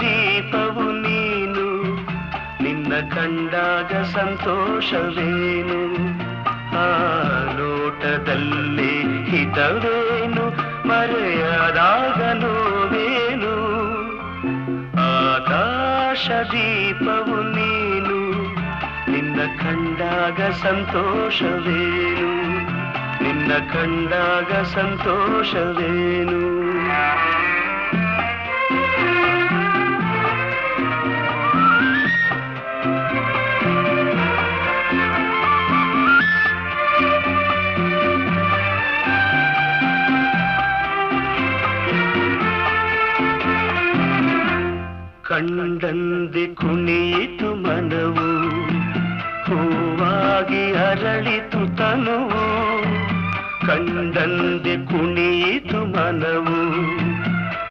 ದೀಪವು ನೀನು ನಿನ್ನ ಕಂಡಾಗ ಸಂತೋಷವೇನು ಆ ಲೋಟದಲ್ಲಿ ಹಿತವೇನು ಮರೆಯದಾಗ ನೋವೇನು ಆಕಾಶ ದೀಪವು ನೀನು ನಿನ್ನ ಕಂಡಾಗ ಸಂತೋಷವೇನು ನಿನ್ನ ಕಂಡಾಗ ಸಂತೋಷವೇನು ಕಂಡಂದೆ ಕುಣಿಯಿತು ಮನವು ಹೂವಾಗಿ ಅರಳಿತು ತನುವು ಕಂಡಂದೆ ಕುಣಿಯಿತು ಮನವು